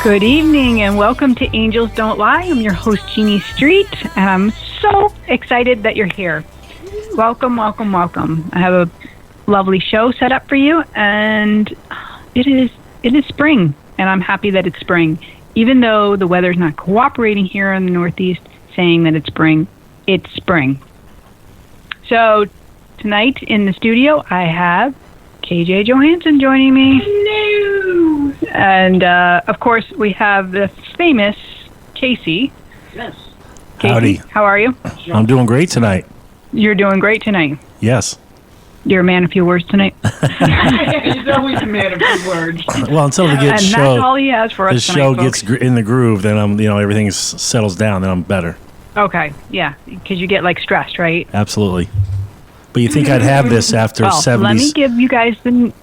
Good evening and welcome to Angels Don't Lie. I'm your host, Jeannie Street, and I'm so excited that you're here. Welcome, welcome, welcome. I have a lovely show set up for you, and it is spring, and I'm happy that it's spring. Even though the weather's not cooperating here in the Northeast, saying that it's spring. So tonight in the studio, I have KJ Johansson joining me. Hello! And, of course, we have the famous Casey. Yes. Casey, howdy. How are you? I'm doing great tonight. You're doing great tonight. Yes. You're a man of few words tonight. He's always a man of few words. Well, until the And that's all he has for us the tonight, show folks. gets in the groove, then everything settles down. Then I'm better. Okay, yeah, because you get, stressed, right? Absolutely. But you think I'd have this after Well, 70s? let me give you guys the...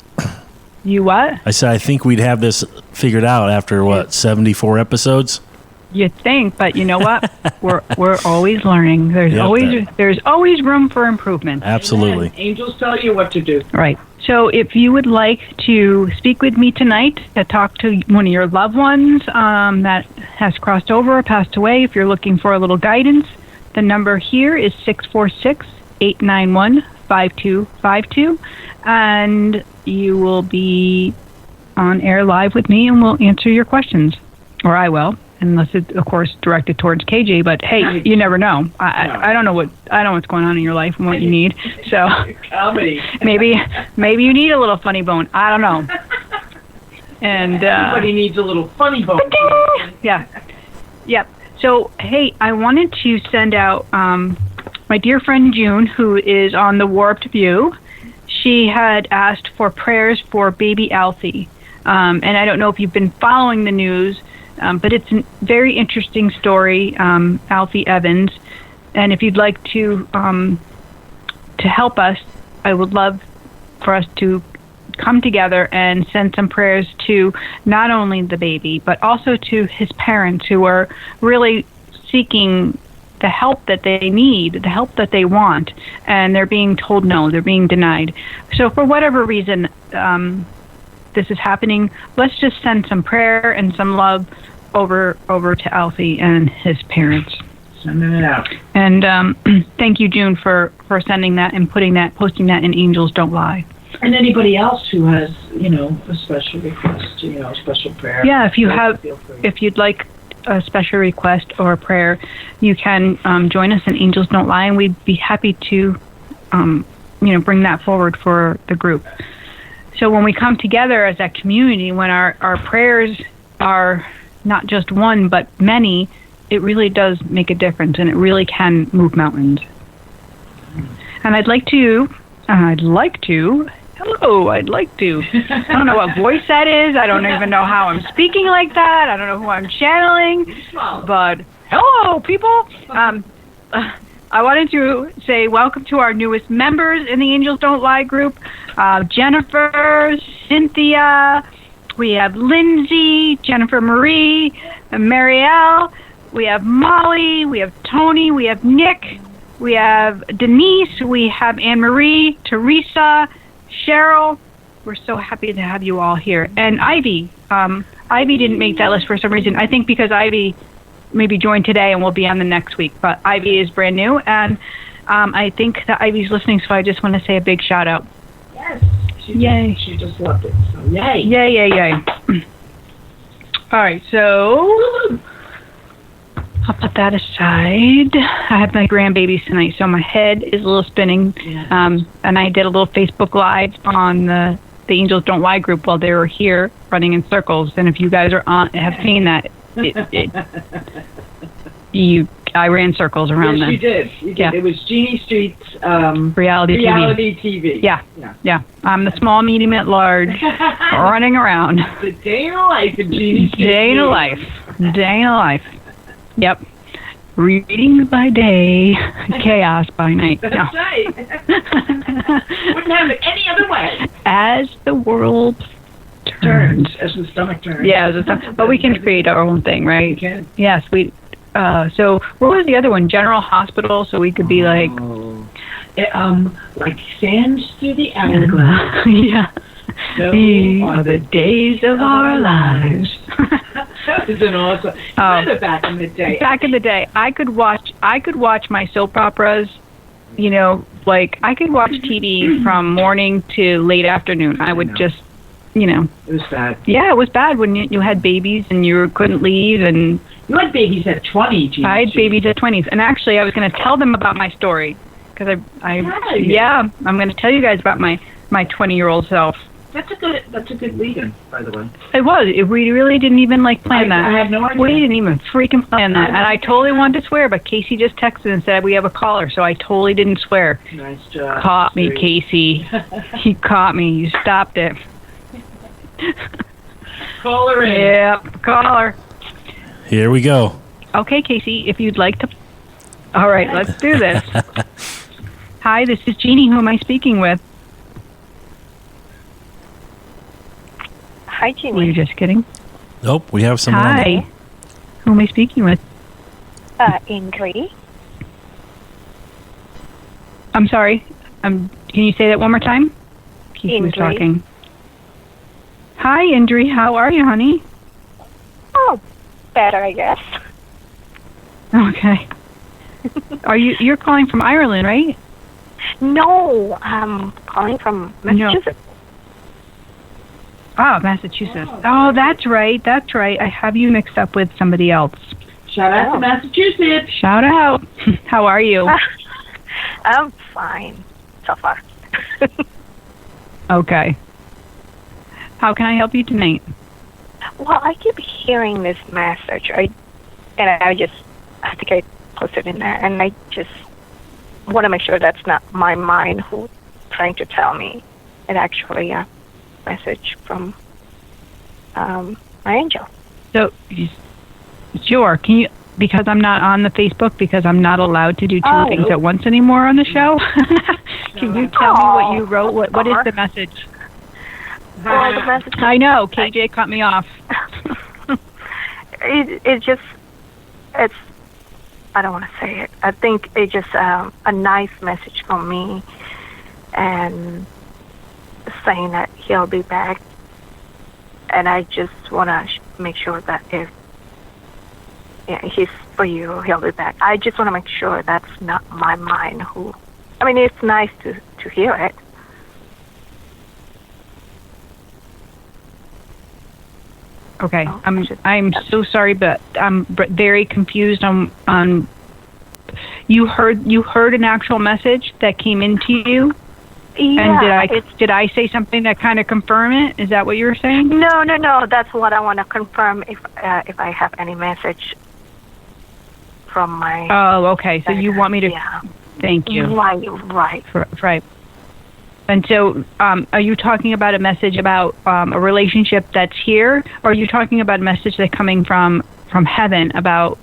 You what? I said I think we'd have this figured out after, 74 episodes? You think, but you know what? we're always learning. There's Yep, there's always room for improvement. Absolutely. Amen. Angels tell you what to do. Right. So if you would like to speak with me tonight, to talk to one of your loved ones that has crossed over or passed away, if you're looking for a little guidance, the number here is 646-891-5252, and you will be on air live with me, and we'll answer your questions, or I will, unless it's, of course, directed towards KJ. But hey, you never know. I don't know what's going on in your life and what you need. So Comedy. maybe you need a little funny bone. I don't know. And Everybody needs a little funny bone. yeah, yep. So hey, I wanted to send out my dear friend June, who is on the Warped View. She had asked for prayers for baby Alfie, and I don't know if you've been following the news. But it's a very interesting story, Alfie Evans. And if you'd like to help us, I would love for us to come together and send some prayers to not only the baby, but also to his parents who are really seeking the help that they need, the help that they want, and they're being told no, they're being denied. So for whatever reason, this is happening, let's just send some prayer and some love over to Alfie and his parents. Sending it out. And thank you, June, for sending that and posting that in Angels Don't Lie. And anybody else who has, a special request, a special prayer. Yeah, if you'd like a special request or a prayer, you can join us in Angels Don't Lie, and we'd be happy to, bring that forward for the group. So when we come together as a community, when our prayers are not just one but many, it really does make a difference, and it really can move mountains. And I'd like to. I don't know what voice that is. I don't even know how I'm speaking like that. I don't know who I'm channeling. But hello, people. I wanted to say welcome to our newest members in the Angels Don't Lie group. Jennifer, Cynthia, we have Lindsay, Jennifer Marie, Marielle, we have Molly, we have Tony, we have Nick, we have Denise, we have Anne-Marie, Teresa, Cheryl. We're so happy to have you all here. And Ivy. Ivy didn't make that list for some reason. I think because Ivy maybe joined today and will be on the next week. But Ivy is brand new, and I think that Ivy's listening, so I just want to say a big shout out. Yes. Yay. She just loved it. So yay. Yay, yay, yay. All right, so I'll put that aside. I have my grandbabies tonight, so my head is a little spinning. Yes. And I did a little Facebook Live on the Angels Don't Lie group while they were here running in circles. And if you guys have seen that, I ran circles around them. Yes, you did. You did. Yeah. It was Jeannie Street's reality TV. Yeah. I'm the small, medium, at large, running around. The day in the life of Jeannie Street. Day in a life. Yep. Readings by day, chaos by night. That's No. right. Wouldn't have it any other way. As the world turns. As the stomach turns. Yeah, but we can create our own thing, right? We can. Yes, we. So what was the other one? General Hospital. So we could be like, like sands through the hourglass. yeah. These are the days of our lives. That is an awesome. Remember back in the day. Back in the day, I could watch my soap operas. Like I could watch TV from morning to late afternoon. I would just, It was bad. Yeah, it was bad when you had babies and you couldn't leave, and You had babies at 20, Gina. I had babies at 20s. And actually, I was going to tell them about my story because I'm going to tell you guys about my 20-year-old self. That's a good lead-in, by the way. It was. We really didn't even plan that. I had no idea. We didn't even freaking plan that. And I totally wanted to swear, but Casey just texted and said we have a caller, so I totally didn't swear. Nice job. Caught me, Casey. He caught me. You stopped it. Call her in. Yep, call her. Here we go. Okay, Casey, if you'd like to. All right, let's do this. Hi, this is Jeannie. Who am I speaking with? Hi, Jeannie. Were you just kidding? Nope, we have someone. Hi. Who am I speaking with? Ingrid. I'm sorry. Can you say that one more time? Casey was Indri. talking. Hi, Indri. How are you, honey? Oh, better, I guess. Okay. You're calling from Ireland, right? No, I'm calling from Massachusetts. Oh, Massachusetts. Oh, that's right. That's right. I have you mixed up with somebody else. Shout out to Massachusetts. Shout out. How are you? I'm fine so far. Okay. How can I help you tonight? Well, I keep hearing this message, I think I posted in there, and I just want to make sure that's not my mind who's trying to tell me. It actually a message from my angel. So, sure. Can you? Because I'm not on the Facebook, because I'm not allowed to do two things at once anymore on the show. Can you tell me what you wrote? What is the message? Well, the message. I know. KJ cut me off. It's I don't want to say it. I think it's just a nice message from me, and saying that he'll be back. And I just want to make sure that if he's for you, he'll be back. I just want to make sure that's not my mind who. I mean, it's nice to hear it. Okay, I'm so sorry, but I'm very confused on. You heard an actual message that came into you, Yeah, and did I say something that kind of confirm it? Is that what you were saying? No. That's what I want to confirm. If I have any message from my. Oh, okay. So you want me to? Yeah. Thank you. Right. Right. And so, are you talking about a message about a relationship that's here, or are you talking about a message that's coming from heaven about?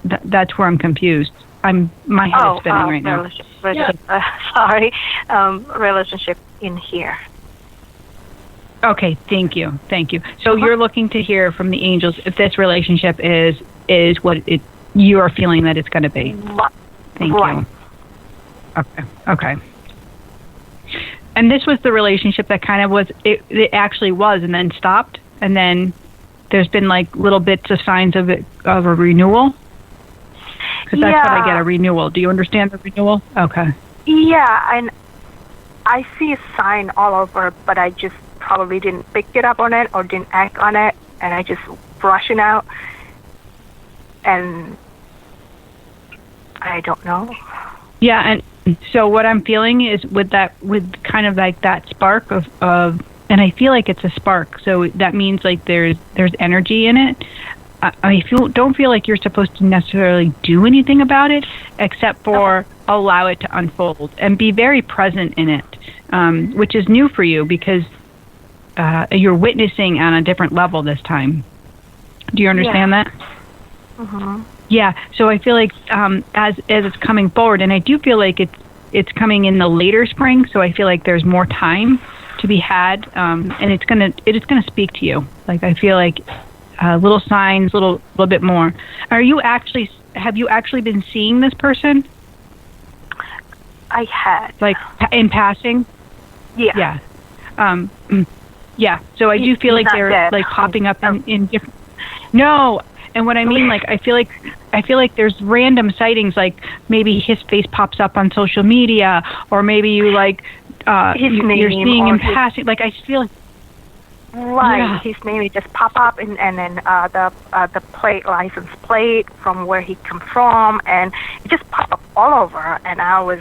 That's where I'm confused. My head is spinning right now. Sorry, relationship in here. Okay, thank you. So you're looking to hear from the angels if this relationship is what you are feeling that it's going to be. Thank you. Okay. And this was the relationship that kind of was, it actually was, and then stopped, and then there's been like little bits of signs of a renewal? Because that's what I get, a renewal. Do you understand the renewal? Okay. Yeah, and I see a sign all over, but I just probably didn't pick it up on it or didn't act on it, and I just brush it out, and I don't know. Yeah, and so what I'm feeling is with kind of like that spark of and I feel like it's a spark, so that means like there's energy in it. I don't feel like you're supposed to necessarily do anything about it except for allow it to unfold and be very present in it, which is new for you because you're witnessing on a different level this time. Do you understand that? Mm-hmm. Yeah, so I feel like as it's coming forward, and I do feel like it's coming in the later spring, so I feel like there's more time to be had, and it's gonna speak to you. Like I feel like little signs, little bit more. Have you actually been seeing this person? I had. Like in passing? Yeah. Yeah. Yeah, so I do feel like not they're dead. like popping up in different. No, and what I mean, like, I feel like there's random sightings, like maybe his face pops up on social media, or maybe you like you're seeing him passing. Like I feel like. Right, Yeah. his name would just pop up, and then the license plate from where he come from, and it just popped up all over, and I was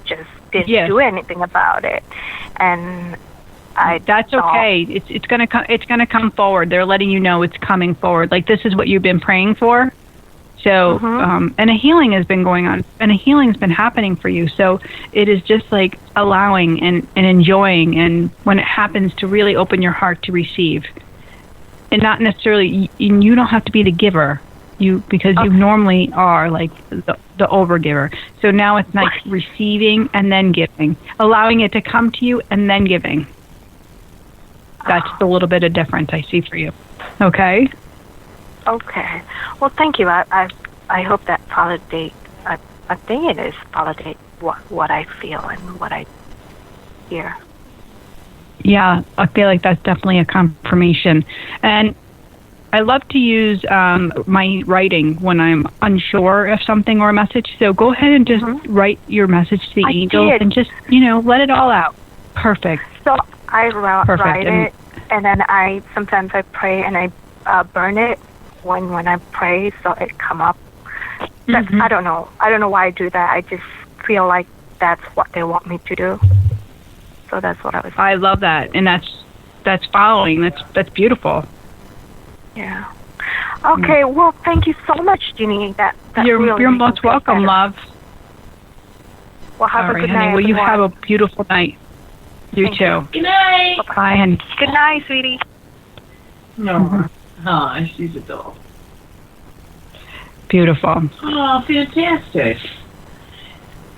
just didn't do anything about it, and That's okay. It's gonna come. It's gonna come forward. They're letting you know it's coming forward. Like this is what you've been praying for. So, and a healing has been going on, and a healing's been happening for you. So it is just like allowing and enjoying, and when it happens, to really open your heart to receive, and not necessarily. You don't have to be the giver, because you normally are like the overgiver. So now it's like receiving and then giving, allowing it to come to you and then giving. That's the little bit of difference I see for you. Okay. Okay. Well, thank you. I hope that validate. I think it is validate what I feel and what I hear. Yeah, I feel like that's definitely a confirmation. And I love to use my writing when I'm unsure of something or a message. So go ahead and just write your message to the angels and just, let it all out. Perfect. So I write it, and then sometimes I pray and I burn it when I pray, so it come up. I don't know. I don't know why I do that. I just feel like that's what they want me to do. So that's what I was. I love that, and that's following. That's beautiful. Yeah. Okay. Well, thank you so much, Jeannie. You're most welcome, love. Well, have a good honey. night. Well, you have a beautiful night. You too. Good night. Bye, honey. Good night, sweetie. No. She's a doll. Beautiful. Oh, fantastic.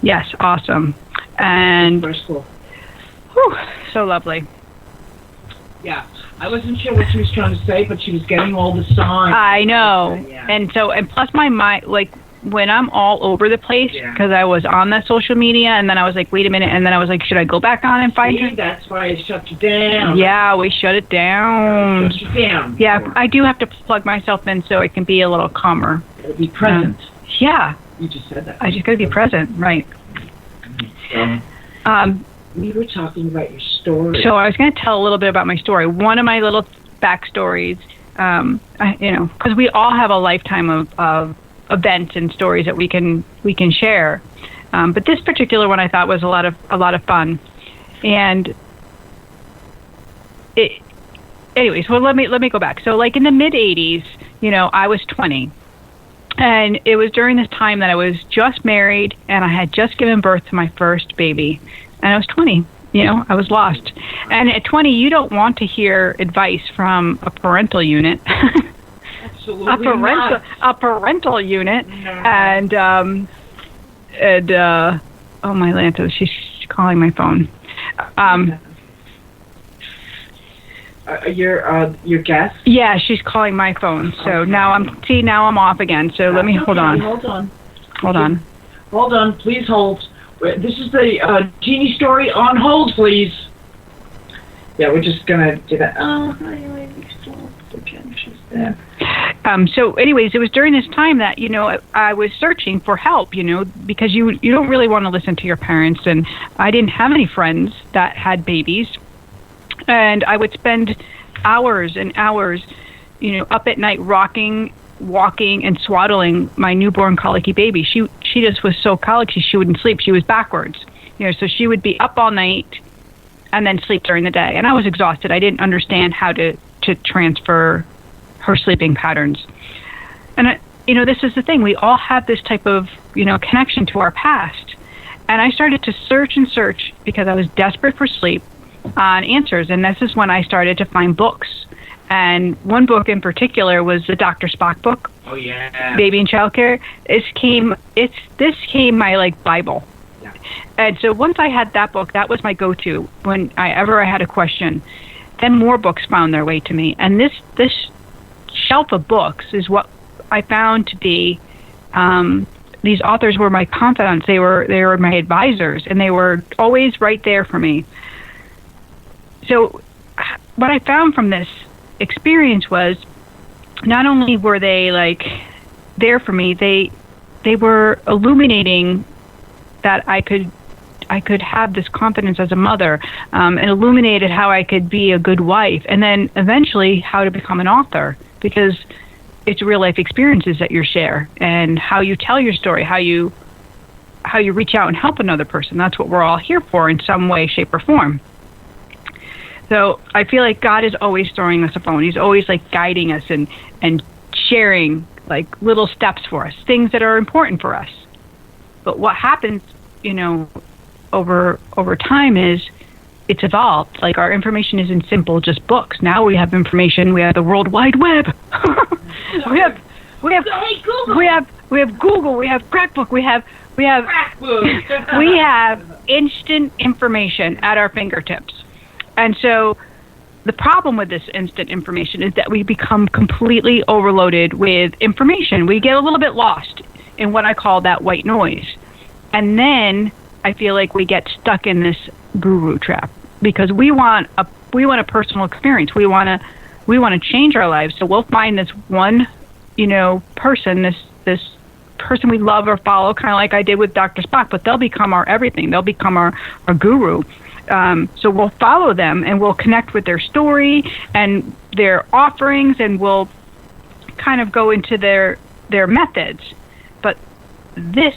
Yes, awesome. And Very cool. whew, so lovely. Yeah. I wasn't sure what she was trying to say, but she was getting all the signs. I know. Yeah. And plus my mind, like when I'm all over the place, because I was on that social media, and then I was like, wait a minute, and then I was like, should I go back on and find her? That's why I shut you down. Yeah, we shut it down. Shut you down. Yeah, I do have to plug myself in so it can be a little calmer. Be present. Yeah. You just said that. I just got to be present, right. We were talking about your story. So I was going to tell a little bit about my story. One of my little backstories, because we all have a lifetime of events and stories that we can share. But this particular one I thought was a lot of fun. And anyways, well, let me go back. So like in the mid 80s, I was 20. And it was during this time that I was just married and I had just given birth to my first baby. And I was 20. I was lost. And at 20, you don't want to hear advice from a parental unit. Absolutely a parental unit. No. And oh my Lanta, she's calling my phone. Your guest? Yeah, she's calling my phone. So okay. Now I'm off again. So let me hold on. Hold on. Please hold. This is the Jeannie story. On hold, please. Yeah, we're just gonna do that. Oh, hi, lady. She's there. So anyways, it was during this time that, I was searching for help, because you don't really want to listen to your parents. And I didn't have any friends that had babies. And I would spend hours and hours, up at night rocking, walking, and swaddling my newborn colicky baby. She just was so colicky she wouldn't sleep. She was backwards, so she would be up all night and then sleep during the day. And I was exhausted. I didn't understand how to transfer her sleeping patterns. And this is the thing. We all have this type of connection to our past. And I started to search and search because I was desperate for sleep on answers. And this is when I started to find books. And one book in particular was the Dr. Spock book. Oh yeah. Baby and Childcare. This came my like Bible. Yeah. And so once I had that book, that was my go-to when I had a question. Then more books found their way to me. And this shelf of books is what I found to be these authors were my confidants. They were my advisors, and they were always right there for me. so what I found from this experience was not only were they like there for me, they were illuminating that I could have this confidence as a mother, and illuminated how I could be a good wife, and then eventually how to become an author, because it's real life experiences that you share and how you tell your story, how you reach out and help another person. That's what we're all here for in some way, shape, or form. So I feel like God is always throwing us a phone. He's always like guiding us and sharing like little steps for us, things that are important for us. But what happens, over time is it's evolved. Like our information isn't simple, just books. Now we have information. We have the World Wide Web. we have Google. We have Google. We have Crackbook. We have we have instant information at our fingertips. And so the problem with this instant information is that we become completely overloaded with information. We get a little bit lost in what I call that white noise. And then I feel like we get stuck in this guru trap because we want a personal experience. We want to change our lives. So we'll find this one, person, this person we love or follow, kind of like I did with Dr. Spock, but they'll become our everything. They'll become our guru. So we'll follow them and we'll connect with their story and their offerings, and we'll kind of go into their methods. But this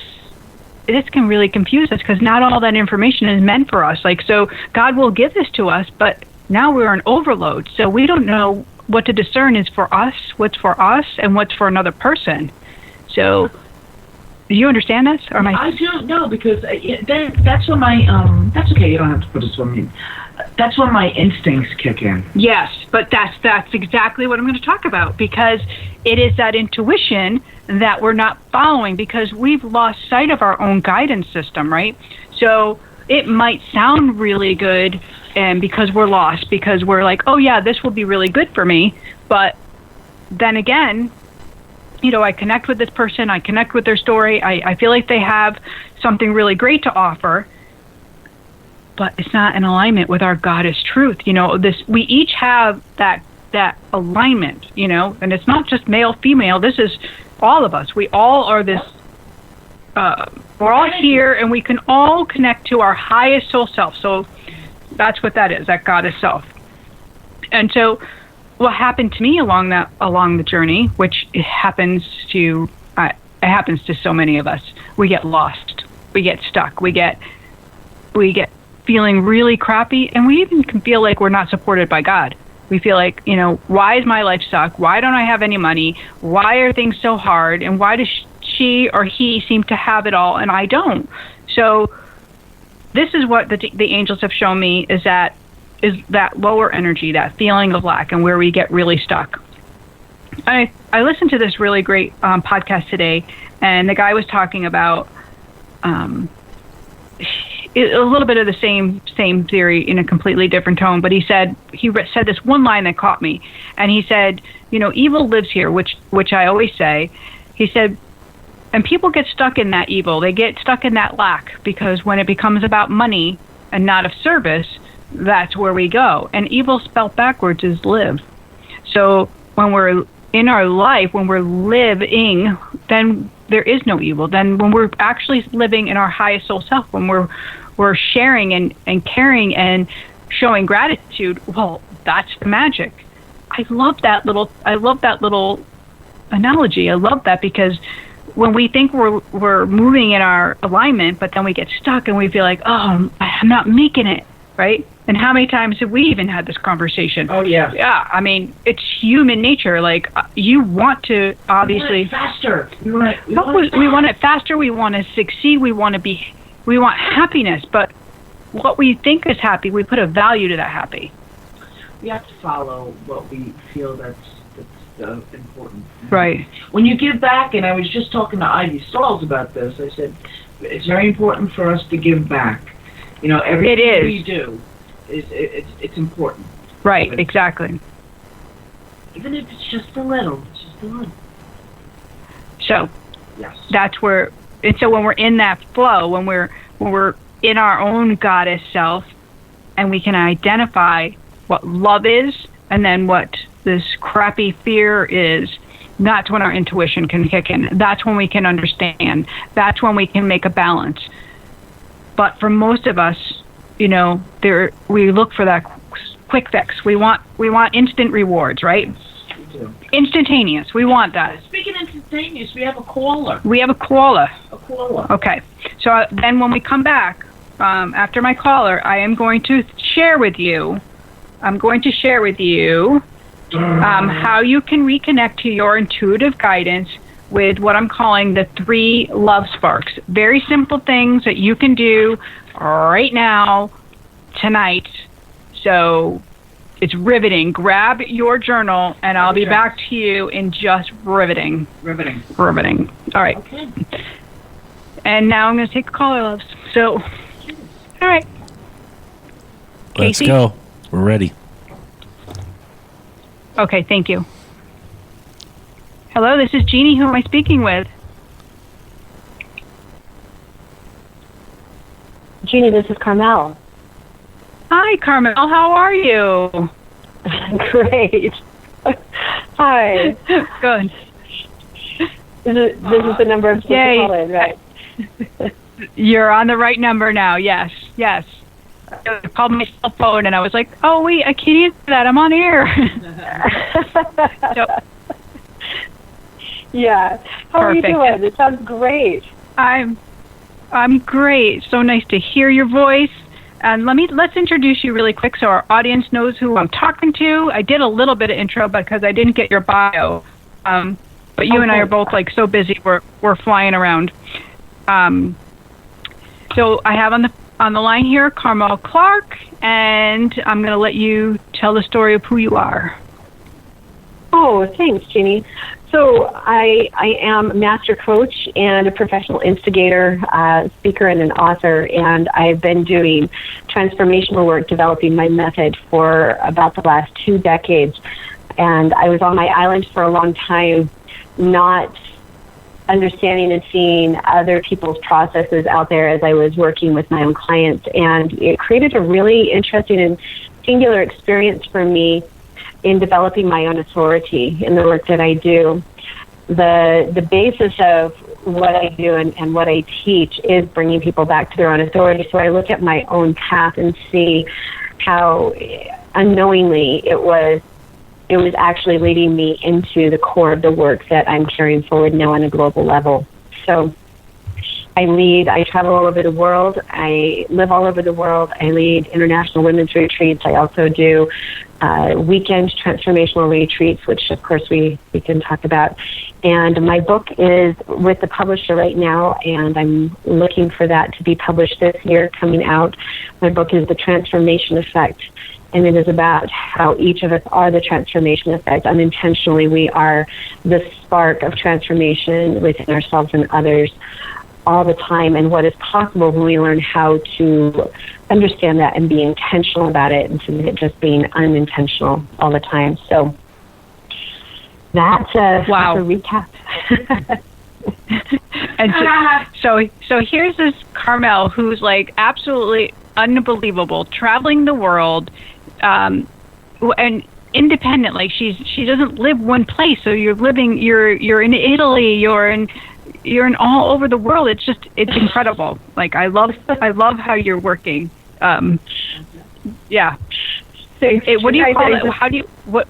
can really confuse us because not all that information is meant for us. Like, so God will give this to us, but now we're in overload. So we don't know what to discern is for us, what's for us, and what's for another person. So do you understand this? Or I do know, because that's when my that's okay. You don't have to put this on me. That's when my instincts kick in. Yes, but that's exactly what I'm going to talk about, because it is that intuition that we're not following because we've lost sight of our own guidance system, right? So it might sound really good, and because we're lost, because we're like, oh yeah, this will be really good for me, but then again, I connect with this person, I connect with their story, I feel like they have something really great to offer, but it's not in alignment with our goddess truth. We each have that alignment, and it's not just male, female, this is all of us. We all are this, we're all here, and we can all connect to our highest soul self. So that's what that is, that goddess self. And so what happened to me along the journey, which it happens to so many of us, we get lost, we get stuck, we get feeling really crappy, and we even can feel like we're not supported by God. We feel like, why is my life suck? Why don't I have any money? Why are things so hard? And why does she or he seem to have it all and I don't? So this is what the angels have shown me is that lower energy, that feeling of lack, and where we get really stuck. I listened to this really great podcast today, and the guy was talking about a little bit of the same theory in a completely different tone, but he said this one line that caught me, and he said, evil lives here, which I always say. He said, and people get stuck in that evil. They get stuck in that lack because when it becomes about money and not of service, that's where we go. And evil spelled backwards is live. So when we're in our life, when we're living, then there is no evil. Then when we're actually living in our highest soul self, when we're sharing and caring and showing gratitude, well, that's the magic. I love that little analogy. I love that, because when we think we're moving in our alignment, but then we get stuck and we feel like, oh, I'm not making it, right? And how many times have we even had this conversation? Oh, yeah. Yeah, I mean, it's human nature. Like, you want to, obviously... We want it faster. We want it faster. We want to succeed. We want happiness. But what we think is happy, we put a value to that happy. We have to follow what we feel that's important. Right. When you give back, and I was just talking to Ivy Stalls about this, I said, it's very important for us to give back. Everything we do, it's important. Right, exactly. Even if it's just a little, So, yes. That's where, and so when we're in that flow, when we're in our own goddess self, and we can identify what love is and then what this crappy fear is, that's when our intuition can kick in. That's when we can understand. That's when we can make a balance. But for most of us, we look for that quick fix. We want instant rewards, right? We do. Instantaneous. We want that. Speaking of instantaneous, we have a caller. A caller. Okay. So then when we come back, after my caller, I am going to share with you how you can reconnect to your intuitive guidance with what I'm calling the 3 love sparks. Very simple things that you can do right now, tonight. So it's riveting. Grab your journal, and I'll be back to you in just riveting. Riveting. All right. Okay. And now I'm going to take a caller, loves. So, all right. Let's Casey? go. We're ready. Okay, thank you. Hello, this is Jeannie. Who am I speaking with? Jeannie, this is Carmell. Hi, Carmel. How are you? Great. Hi. Good. This is the number I'm supposed Yay. to call in, right? You're on the right number now. Yes. I called my cell phone and I was like, oh, wait, I can't answer that. I'm on air. So, yeah. How Perfect. are you doing? It sounds great. I'm great. So nice to hear your voice. And let's introduce you really quick so our audience knows who I'm talking to. I did a little bit of intro because I didn't get your bio. But you and I are both like so busy. We're flying around. So I have on the line here Carmell Clark, and I'm going to let you tell the story of who you are. Oh, thanks, Jeannie. So I am a master coach and a professional instigator, speaker, and an author, and I've been doing transformational work, developing my method for about the last 2 decades. And I was on my island for a long time, not understanding and seeing other people's processes out there as I was working with my own clients. And it created a really interesting and singular experience for me in developing my own authority in the work that I do. The basis of what I do and what I teach is bringing people back to their own authority. So I look at my own path and see how unknowingly it was actually leading me into the core of the work that I'm carrying forward now on a global level. So I travel all over the world. I live all over the world. I lead international women's retreats. I also do weekend transformational retreats, which of course we can talk about. And my book is with the publisher right now, and I'm looking for that to be published this year, coming out. My book is The Transformation Effect, and it is about how each of us are the transformation effect. Unintentionally, we are the spark of transformation within ourselves and others all the time, and what is possible when we learn how to understand that and be intentional about it instead of it just being unintentional all the time. So that's a recap. And so here's this Carmell who's like absolutely unbelievable, traveling the world, and independently. She doesn't live one place. So you're in Italy, you're in all over the world. It's incredible. Like I love how you're working. Yeah. So what do you call it? How do you what?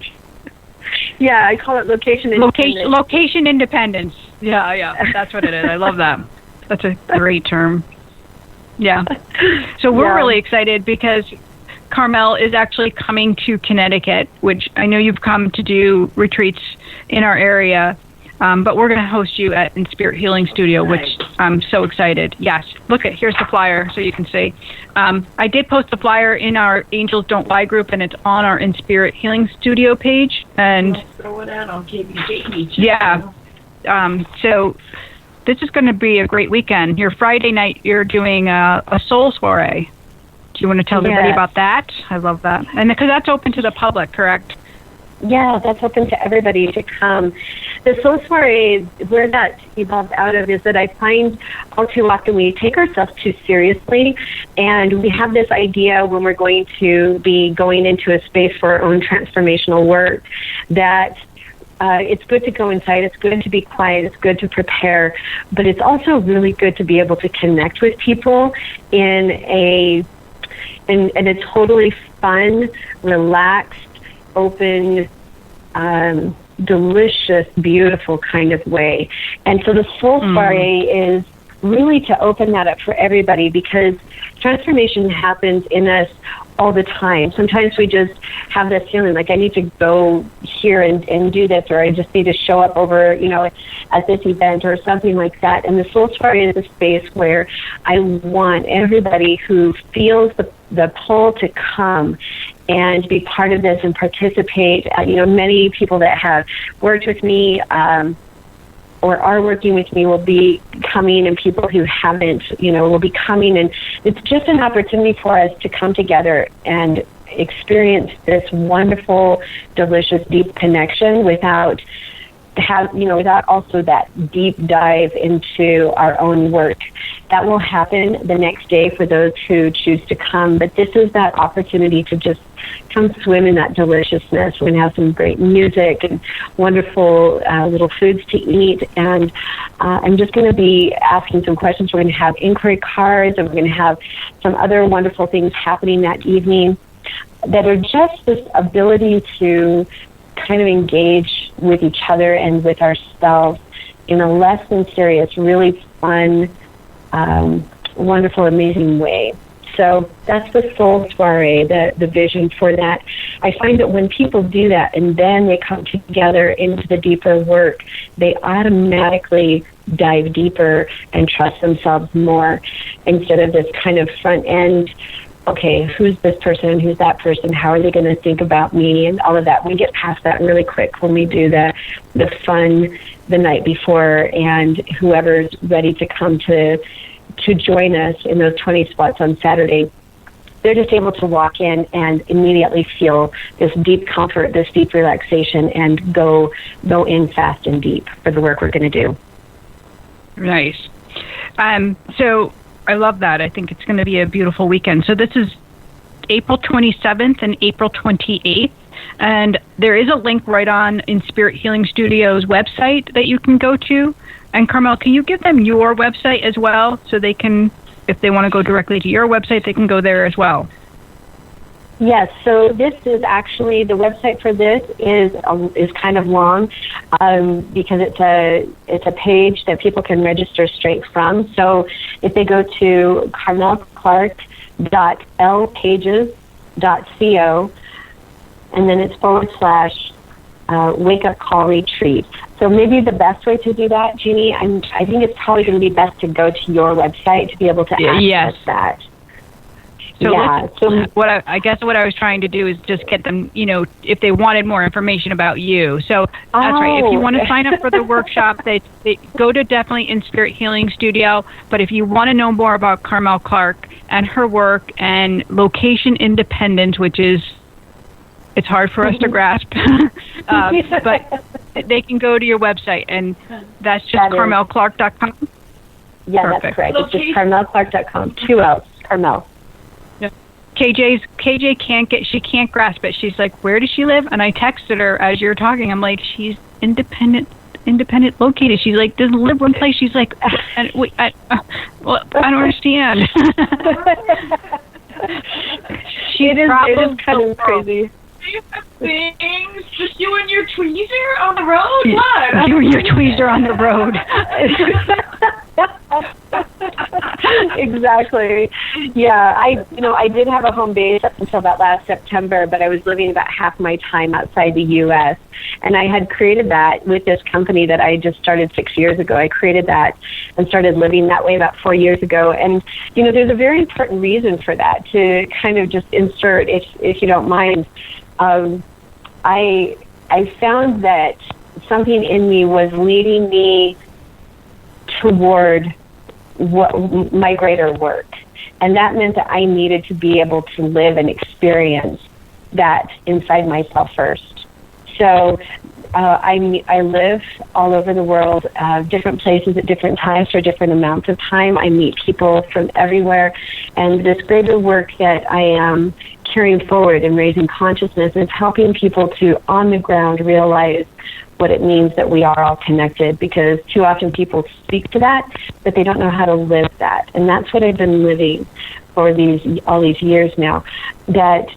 Yeah, I call it location independence. Location independence. Yeah. That's what it is. I love that. That's a great term. Yeah. So we're really excited because Carmell is actually coming to Connecticut, which I know you've come to do retreats in our area. But we're going to host you at In Spirit Healing Studio, which I'm so excited. Yes. Here's the flyer so you can see. I did post the flyer in our Angels Don't Lie group, and it's on our In Spirit Healing Studio page. And I'll throw it out on KBJ. Yeah. So this is going to be a great weekend. Your Friday night, you're doing a soul soiree. Do you want to tell everybody about that? I love that. And because that's open to the public, correct? Yeah, that's open to everybody to come. The soul soiree, where that evolved out of is that I find all too often we take ourselves too seriously, and we have this idea when we're going to be going into a space for our own transformational work that it's good to go inside, it's good to be quiet, it's good to prepare, but it's also really good to be able to connect with people in a totally fun, relaxed, open, delicious, beautiful kind of way. And so the soul soiree is really to open that up for everybody, because transformation happens in us all the time. Sometimes we just have this feeling like I need to go here and do this, or I just need to show up over, at this event or something like that. And the soul soiree is a space where I want everybody who feels the pull to come and be part of this and participate. Many people that have worked with me or are working with me will be coming, and people who haven't, will be coming. And it's just an opportunity for us to come together and experience this wonderful, delicious, deep connection without also that deep dive into our own work. That will happen the next day for those who choose to come. But this is that opportunity to just come swim in that deliciousness. We're going to have some great music and wonderful little foods to eat. And I'm just going to be asking some questions. We're going to have inquiry cards, and we're going to have some other wonderful things happening that evening that are just this ability to kind of engage with each other and with ourselves in a less than serious, really fun, wonderful, amazing way. So that's the soul soiree, the vision for that. I find that when people do that and then they come together into the deeper work, they automatically dive deeper and trust themselves more, instead of this kind of front end, okay, who's this person, who's that person, how are they going to think about me, and all of that. We get past that really quick when we do the fun the night before, and whoever's ready to come to join us in those 20 spots on Saturday, they're just able to walk in and immediately feel this deep comfort, this deep relaxation, and go in fast and deep for the work we're going to do. Nice. So I love that. I think it's going to be a beautiful weekend. So this is April 27th and April 28th. And there is a link right on in Spirit Healing Studios website that you can go to. And Carmell, can you give them your website as well, so they can, if they want to go directly to your website, they can go there as well? Yes, so this is actually, the website for this is kind of long because it's a page that people can register straight from. So if they go to carmellclark.lpages.co, and then it's / wake up call retreat. So maybe the best way to do that, Jeannie, I think it's probably going to be best to go to your website to be able to access that. So what I guess what I was trying to do is just get them, if they wanted more information about you. So that's right. If you want to sign up for the workshop, they go to definitely In Spirit Healing Studio. But if you want to know more about Carmell Clark and her work and location independence, which is, it's hard for us to grasp, but they can go to your website, and that's just carmellclark.com. Yeah, Perfect. That's correct. It's just carmellclark.com. 2 L's, Carmell. KJ can't grasp it. She's like, where does she live? And I texted her as you're talking. I'm like, she's independent located. She's like, doesn't live one place. She's like, I don't understand. It is kind of crazy. Do you have things? Just you and your tweezer on the road? What? You and your tweezer on the road. Exactly. Yeah, I did have a home base up until about last September, but I was living about half my time outside the U.S. And I had created that with this company that I just started 6 years ago. I created that and started living that way about 4 years ago. And, there's a very important reason for that, to kind of just insert, if you don't mind. I found that something in me was leading me toward my greater work. And that meant that I needed to be able to live and experience that inside myself first. So I live all over the world, different places at different times for different amounts of time. I meet people from everywhere, and this greater work that I am carrying forward and raising consciousness is helping people to, on the ground, realize what it means that we are all connected, because too often people speak to that, but they don't know how to live that. And that's what I've been living for all these years now, that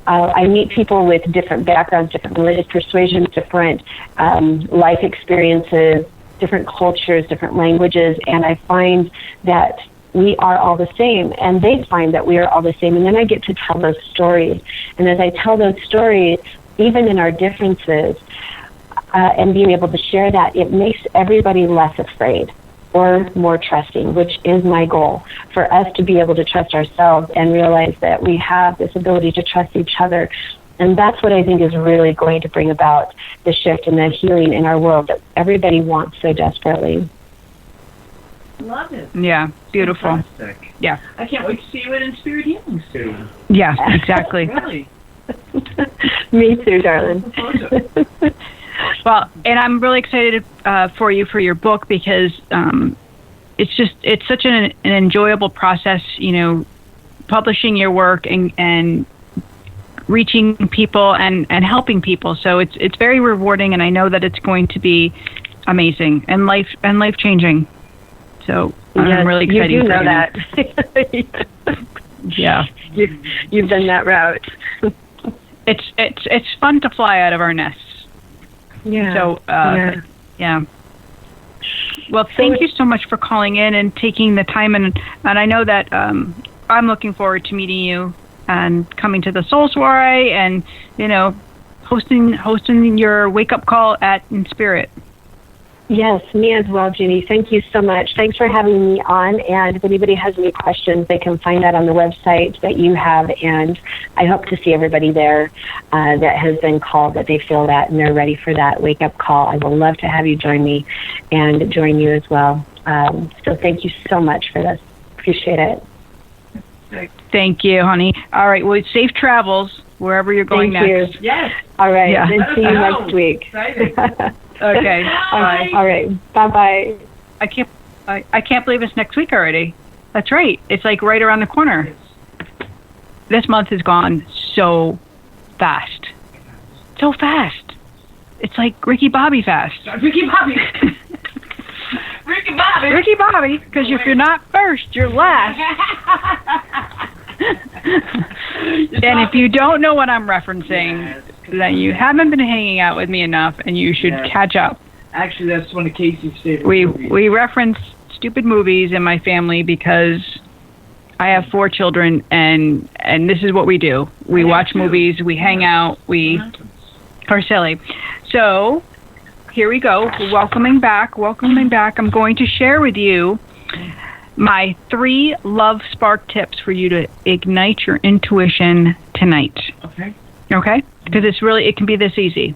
I meet people with different backgrounds, different religious persuasions, different life experiences, different cultures, different languages, and I find that we are all the same, and they find that we are all the same, and then I get to tell those stories. And as I tell those stories, even in our differences, and being able to share that, it makes everybody less afraid or more trusting, which is my goal, for us to be able to trust ourselves and realize that we have this ability to trust each other. And that's what I think is really going to bring about the shift and the healing in our world that everybody wants so desperately. Love it. Yeah, beautiful. Fantastic. Yeah. I can't wait to see you at Spirit Healing Studio. Yeah, exactly. Really? Me too, darling. Well, and I'm really excited for you for your book, because it's such an enjoyable process, publishing your work and reaching people and helping people. So it's very rewarding, and I know that it's going to be amazing and life changing. So I'm really excited. You do know for that. Yeah, you've done that route. It's fun to fly out of our nests. Yeah. So yeah. Well, thank you so much for calling in and taking the time, and I know that I'm looking forward to meeting you and coming to the Soul Soiree and hosting your wake up call in spirit. Yes, me as well, Ginny. Thank you so much. Thanks for having me on. And if anybody has any questions, they can find that on the website that you have. And I hope to see everybody there that has been called, that they feel that and they're ready for that wake-up call. I will love to have you join me and join you as well. So thank you so much for this. Appreciate it. Thank you, honey. All right. Well, safe travels wherever you're going Thank next. You. Yes. All right. Yeah. Then see you next week. Exciting. Okay. Bye. All right. Bye-bye. I can't believe it's next week already. That's right. It's like right around the corner. This month has gone so fast. So fast. It's like Ricky Bobby fast. Ricky Bobby. Ricky Bobby. Ricky Bobby, because if you're not first, you're last. And if you don't know what I'm referencing, then you haven't been hanging out with me enough, and you should catch up. Actually, that's one of Casey's favorite movies. We reference stupid movies in my family because I have 4 children, and this is what we do. We watch movies, we hang out, we are silly. So here we go. Welcoming back. I'm going to share with you my 3 love spark tips for you to ignite your intuition tonight. Okay? Because it can be this easy.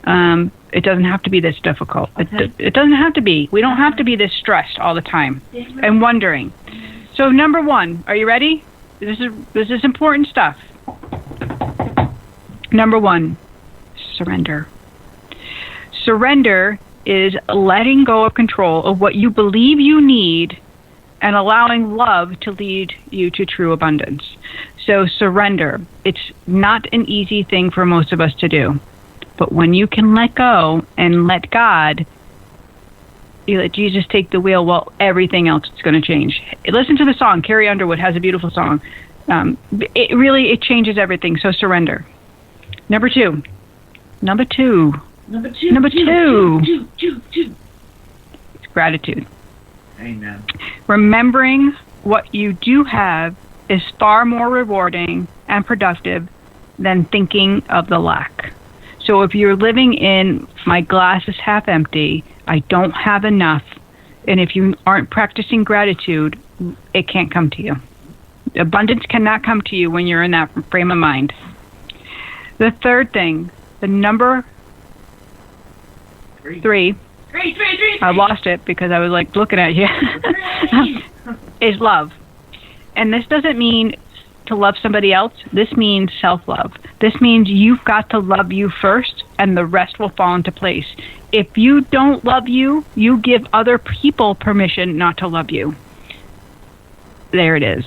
It doesn't have to be this difficult. It doesn't have to be. We don't have to be this stressed all the time and wondering. So number 1, are you ready? This is important stuff. Number 1, surrender. Surrender is letting go of control of what you believe you need and allowing love to lead you to true abundance. So surrender. It's not an easy thing for most of us to do. But when you can let go and let God, you let Jesus take the wheel, well, everything else is going to change. Listen to the song. Carrie Underwood has a beautiful song. It changes everything. So surrender. Number 2. It's gratitude. Amen. Remembering what you do have is far more rewarding and productive than thinking of the lack. So if you're living in my glass is half empty, I don't have enough, and if you aren't practicing gratitude, it can't come to you. Abundance cannot come to you when you're in that frame of mind. The third thing, the number 3. I lost it because I was like looking at you. Is love. And this doesn't mean to love somebody else. This means self-love. This means you've got to love you first and the rest will fall into place. If you don't love you, you give other people permission not to love you. There it is.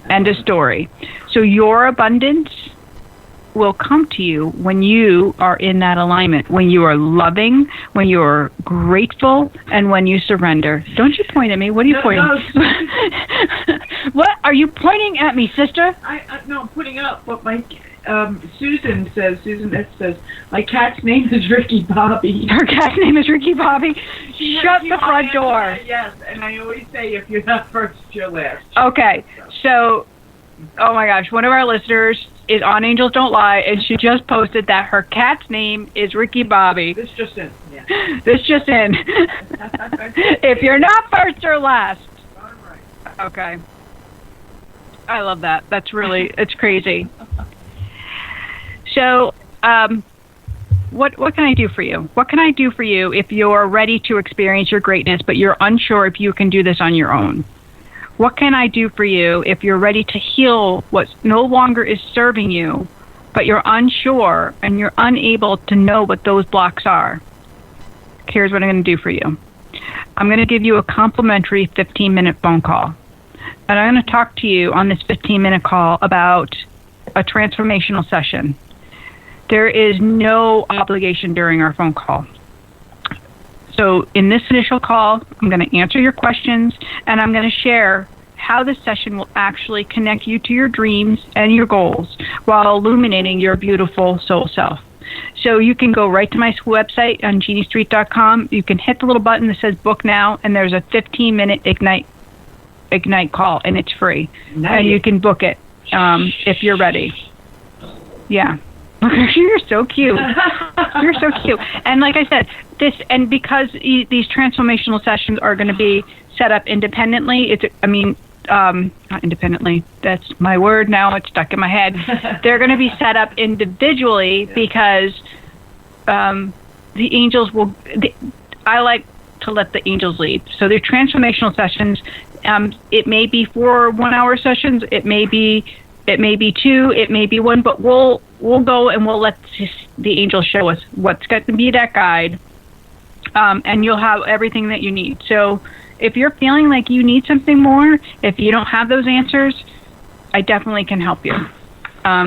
End of story. So your abundance will come to you when you are in that alignment, when you are loving, when you are grateful, and when you surrender. Don't you point at me. What are you pointing? No. What are you pointing at me, sister? No, I'm putting up what my Susan F says, my cat's name is Ricky Bobby. Her cat's name is Ricky Bobby. Shut the front door. Yes, and I always say if you're not first, you're last. Okay, so, oh my gosh, one of our listeners is on Angels Don't Lie, and she just posted that her cat's name is Ricky Bobby. This just in. Yeah. This just in. If you're not first or last. All right. Okay. I love that. That's really, it's crazy. So, what can I do for you? What can I do for you if you're ready to experience your greatness, but you're unsure if you can do this on your own? What can I do for you if you're ready to heal what no longer is serving you, but you're unsure and you're unable to know what those blocks are? Here's what I'm going to do for you. I'm going to give you a complimentary 15-minute phone call. And I'm going to talk to you on this 15-minute call about a transformational session. There is no obligation during our phone call. So in this initial call, I'm going to answer your questions, and I'm going to share how this session will actually connect you to your dreams and your goals while illuminating your beautiful soul self. So you can go right to my website on geniestreet.com. You can hit the little button that says book now, and there's a 15-minute Ignite call, and it's free. Nice. And you can book it if you're ready. Yeah. You're so cute. You're so cute. And like I said, because these transformational sessions are going to be set up independently, not independently, that's my word now, it's stuck in my head. They're going to be set up individually because the angels I like to let the angels lead. So they're transformational sessions. It may be 4 1-hour sessions, it may be 2, it may be 1, but we'll go and we'll let the angels show us what's going to be that guide, and you'll have everything that you need. So if you're feeling like you need something more, if you don't have those answers, I definitely can help you,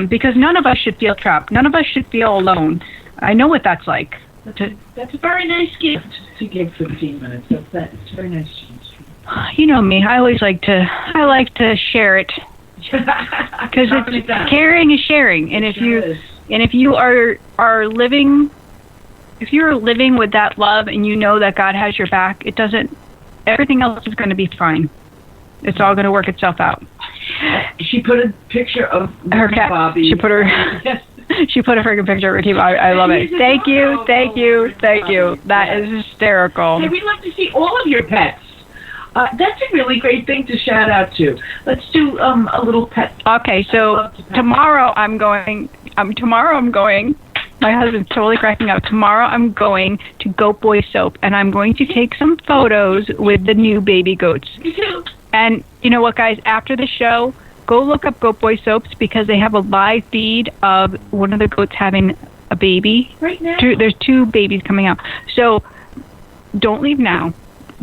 because none of us should feel trapped. None of us should feel alone. I know what that's like. That's a very nice gift to give 15 minutes. It's very nice. You know me. I like to share it. Because caring is sharing, and if you are living with that love, and you know that God has your back, everything else is going to be fine. It's all going to work itself out. She put a picture of her cat. Bobby. She put a freaking picture of Ricky Bobby. I love it. Thank you. That is hysterical. Hey, we'd love to see all of your pets. That's a really great thing to shout out to. Let's do a little pet. Okay, so tomorrow I'm going. My husband's totally cracking up. Tomorrow I'm going to Goat Boy Soap, and I'm going to take some photos with the new baby goats. And you know what, guys? After the show, go look up Goat Boy Soaps, because they have a live feed of one of the goats having a baby. Right now? There's 2 babies coming out. So don't leave now.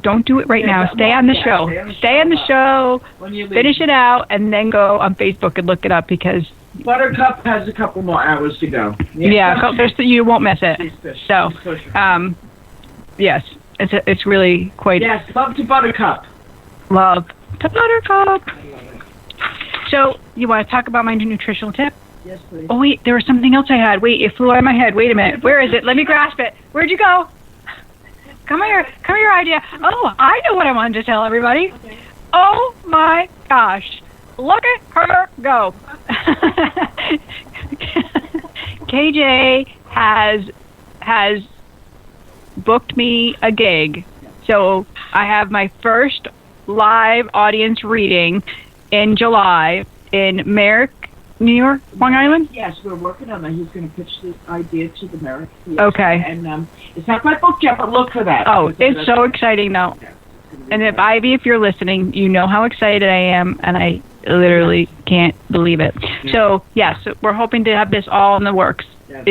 Don't do it right now. Stay on the show. Stay on the show. Finish it out, and then go on Facebook and look it up, because Buttercup has a couple more hours to go. Yeah, you won't miss it. So, yes, it's really quite. Yes, love to Buttercup. Love to Buttercup. So, you want to talk about my nutritional tip? Yes, please. Oh wait, there was something else I had. Wait, it flew out of my head. Wait a minute. Where is it? Let me grasp it. Where'd you go? Come here, idea. Oh, I know what I wanted to tell everybody. Okay. Oh my gosh. Look at her go. KJ has booked me a gig. So I have my first live audience reading in July in Merrick, New York, Long Island? Yes, we're working on that. He's going to pitch this idea to the Merrick. Yes. Okay. And it's not quite booked yet, but look for that. Oh, it's so exciting, though. Yeah, and if you're listening, you know how excited I am, and I literally can't believe it. Yeah. So, yes, we're hoping to have this all in the works, Yes.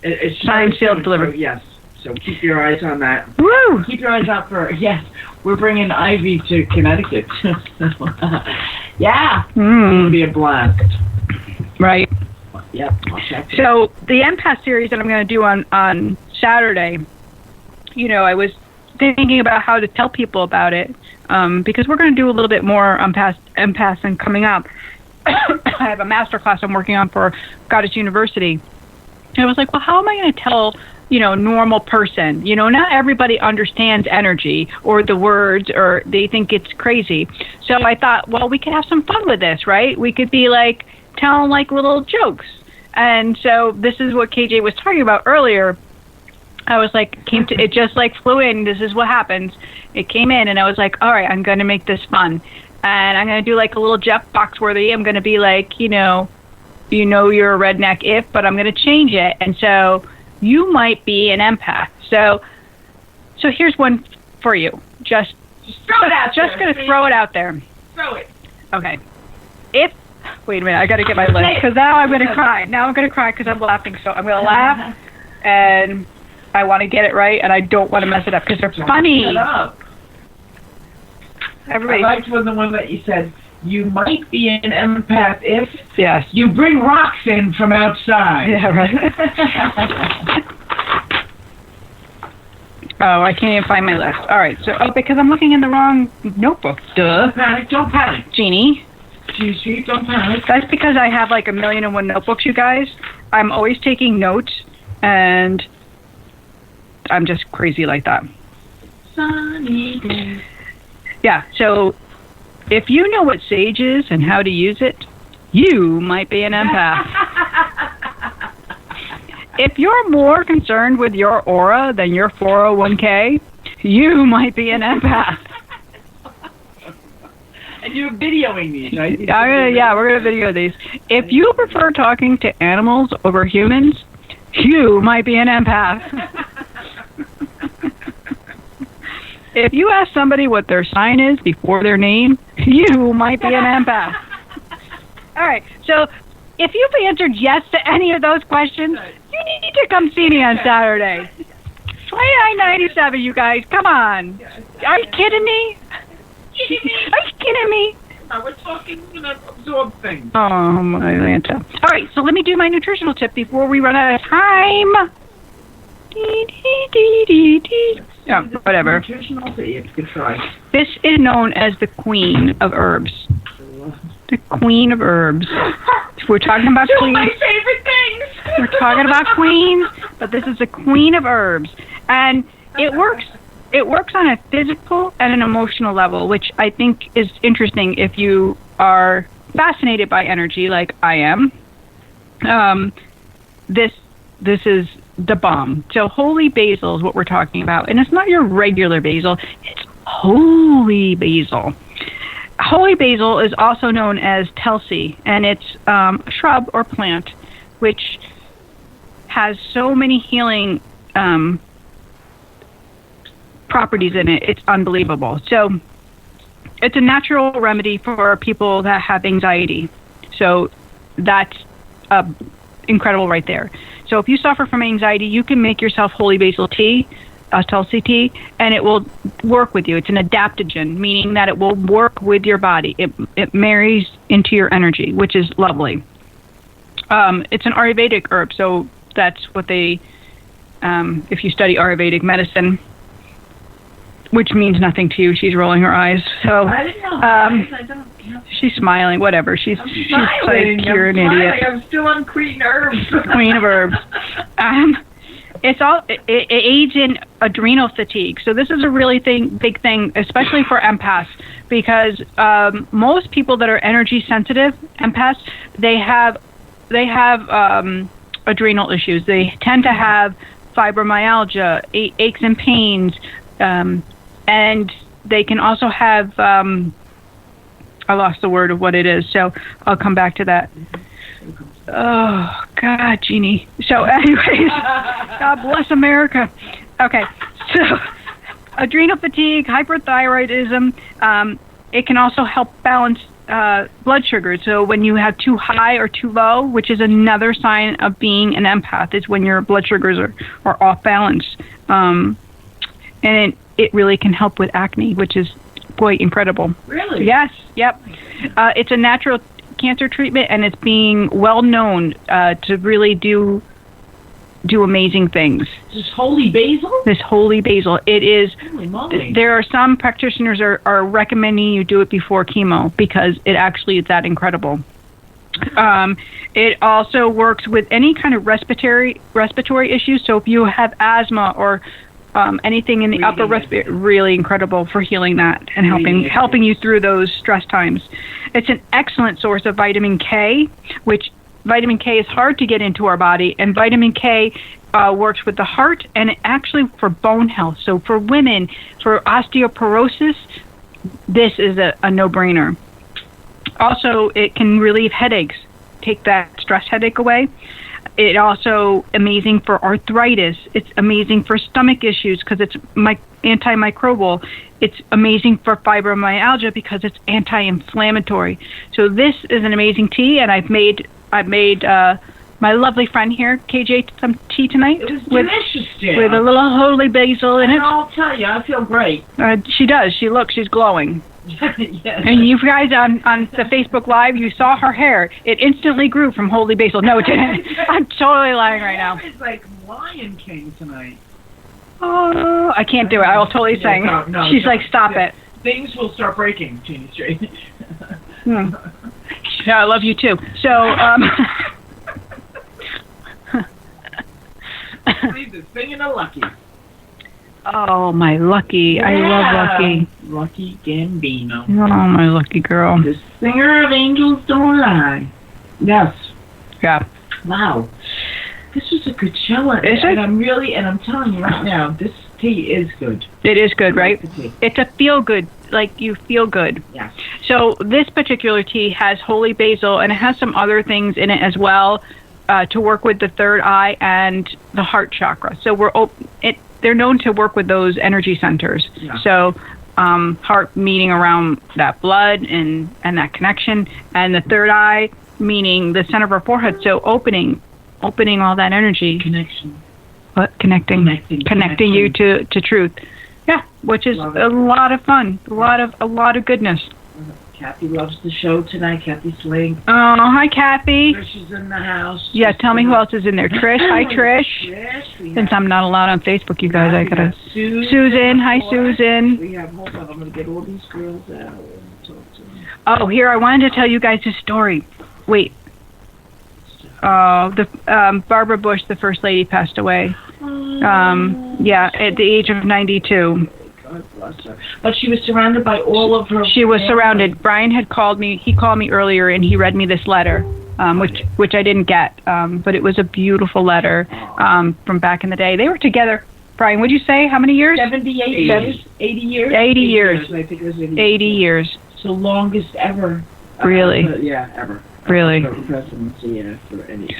It's Signed, sealed, soon, delivered. So, yes. So keep your eyes on that. Woo! Keep your eyes out for, yes, we're bringing Ivy to Connecticut. Yeah. It'll be a blast. Right. Yep. I'll check it. So the empath series that I'm going to do on Saturday, I was thinking about how to tell people about it, because we're going to do a little bit more empaths and coming up. I have a master class I'm working on for Goddess University. And I was like, well, how am I going to tell, normal person? Not everybody understands energy or the words, or they think it's crazy. So I thought, well, we could have some fun with this, right? We could be like telling like little jokes. And so this is what KJ was talking about earlier. I was like, it just like flew in. This is what happens. It came in, and I was like, all right, I'm going to make this fun. And I'm going to do like a little Jeff Foxworthy. I'm going to be like, you're a redneck if, but I'm going to change it. And so you might be an empath. So here's one for you. Just throw it out Just there, going to throw it out there. Throw it. Okay. Wait a minute, I got to get my list, because now I'm going to cry. Now I'm going to cry because I'm laughing. So I'm going to laugh, and I want to get it right, and I don't want to mess it up because they're funny. Shut up. Everybody. I liked the one that you said, you might be an empath if Yes. you bring rocks in from outside. Yeah, right. Oh, I can't even find my list. All right, so because I'm looking in the wrong notebook. Duh. Don't panic. Jeannie. Gigi, don't panic. That's because I have like 1,000,001 notebooks, you guys. I'm always taking notes, and I'm just crazy like that. Sunny day. Yeah, so if you know what sage is and how to use it, you might be an empath. If you're more concerned with your aura than your 401k, you might be an empath. And you're videoing these, right? Yeah, we're going to video these. If you prefer talking to animals over humans, you might be an empath. If you ask somebody what their sign is before their name, you might be an empath. All right, so if you've answered yes to any of those questions, you need to come see me on Saturday. 29.97, you guys, come on. Are you kidding me? Are you kidding me? We're talking, absorb things. Oh, my Atlanta. All right, so let me do my nutritional tip before we run out of time. Yeah, whatever. Nutritional tip, good try. This is known as the queen of herbs. The queen of herbs. We're talking about queens. My favorite things. We're talking about queens, but this is the queen of herbs. And it works on a physical and an emotional level, which I think is interesting if you are fascinated by energy like I am. This is the bomb. So holy basil is what we're talking about. And it's not your regular basil. It's holy basil. Holy basil is also known as Telsey, and it's a shrub or plant which has so many healing properties in it. It's unbelievable. So it's a natural remedy for people that have anxiety. So that's incredible right there. So if you suffer from anxiety, you can make yourself holy basil tea, Tulsi tea, and it will work with you. It's an adaptogen, meaning that it will work with your body. It marries into your energy, which is lovely. It's an Ayurvedic herb, so that's what they, if you study Ayurvedic medicine, which means nothing to you. She's rolling her eyes. So I didn't know. she's smiling. Whatever. She's smiling. like, you're an idiot. I'm still on Queen Herbs. Queen of herbs. It aids in adrenal fatigue. So this is a really big thing, especially for empaths, because most people that are energy sensitive, empaths, they have adrenal issues. They tend to have fibromyalgia, aches and pains, and they can also have, I lost the word of what it is, so I'll come back to that. Oh, God, Jeannie. So anyways, God bless America. Okay, so adrenal fatigue, hyperthyroidism, it can also help balance blood sugar. So when you have too high or too low, which is another sign of being an empath, is when your blood sugars are off balance. And it really can help with acne, which is quite incredible. Really? Yes. Yep. It's a natural cancer treatment, and it's being well known to really do amazing things. This holy basil? This holy basil. It is. Holy moly. There are some practitioners are recommending you do it before chemo because it actually is that incredible. It also works with any kind of respiratory issues. So if you have asthma or anything in the upper respiratory, really incredible for healing that and helping you through those stress times. It's an excellent source of vitamin K, which vitamin K is hard to get into our body, and vitamin K works with the heart and actually for bone health. So for women, for osteoporosis, this is a no-brainer. Also, it can relieve headaches, take that stress headache away. It also amazing for arthritis. It's amazing for stomach issues because it's antimicrobial. It's amazing for fibromyalgia because it's anti-inflammatory. So this is an amazing tea, and I've made my lovely friend here, KJ, some tea tonight. It was delicious, Jen. With a little holy basil in it. And I'll tell you, I feel great. She does. She's glowing. Yes. And you guys on the Facebook Live, you saw her hair. It instantly grew from holy basil. No, it didn't. I'm totally lying right now. It's like Lion King tonight. Oh, I can't do it. I will totally sing. No, She's like, stop it. Things will start breaking, Jeannie Straight. Yeah, I love you too. So, Leave the singing of Lucky. oh, my Lucky. I love Lucky. Lucky Gambino. Oh, my Lucky girl. The singer of Angels Don't Lie. Yes. Yeah. Wow. This was a good show. Is it? And I'm telling you right now, this tea is good. It is good, right? The tea. It's a feel good, like you feel good. Yes. So this particular tea has holy basil, and it has some other things in it as well to work with the third eye and the heart chakra. So they're known to work with those energy centers. Yeah. So heart meaning around that blood and that connection, and the third eye meaning the center of our forehead. So opening all that energy. Connection. What? Connecting you to truth. Yeah, which is a lot of fun. A lot of goodness. Kathy loves the show tonight. Kathy Sling. Oh, hi, Kathy. Trish is in the house. Yeah, tell me who else is in there. Trish. Hi, Trish. Trish. Since I'm not allowed on Facebook, you guys, I gotta. Susan. Hi, Susan. We have. Hold on, I'm gonna get all these girls out and talk to them. Oh, here, I wanted to tell you guys a story. Wait. Barbara Bush, the first lady, passed away. Yeah, at the age of 92. God bless her. But she was surrounded by all of her. She was family. surrounded. Brian had called me. He called me earlier, and he read me this letter, which I didn't get. But it was a beautiful letter from back in the day. They were together. Brian, would you say how many years? 78 years. 80 years. 80 years. I think it was 80 years. It's the longest ever. Really? Yeah, ever. Really? Presidency, yeah, for any.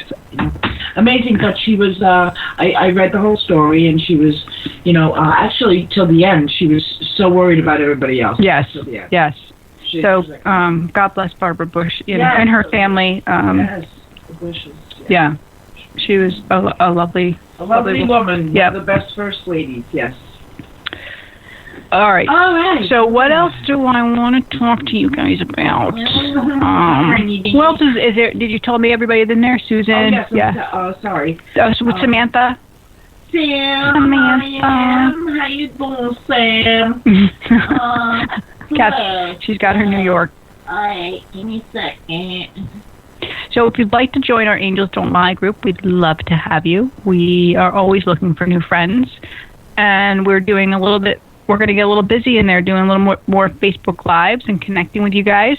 Amazing, but she was. I read the whole story, and she was, actually till the end, she was so worried about everybody else. Yes. Till the end. Yes. She So, was like, God bless Barbara Bush Yes. and her family. yes, the Bushes. Yeah, she was a lovely. A lovely woman. Yep. One of the best first ladies. Yes. All right. All right. So what else do I want to talk to you guys about? Who else is there? Did you tell me everybody's in there? Susan? Oh, yes. Yeah. Sorry. So with Samantha? Sam. Samantha. How you doing, Sam? Kat, she's got her New York. All right. Give me a second. So if you'd like to join our Angels Don't Lie group, we'd love to have you. We are always looking for new friends, and we're doing a little bit. We're going to get a little busy in there, doing a little more Facebook Lives and connecting with you guys.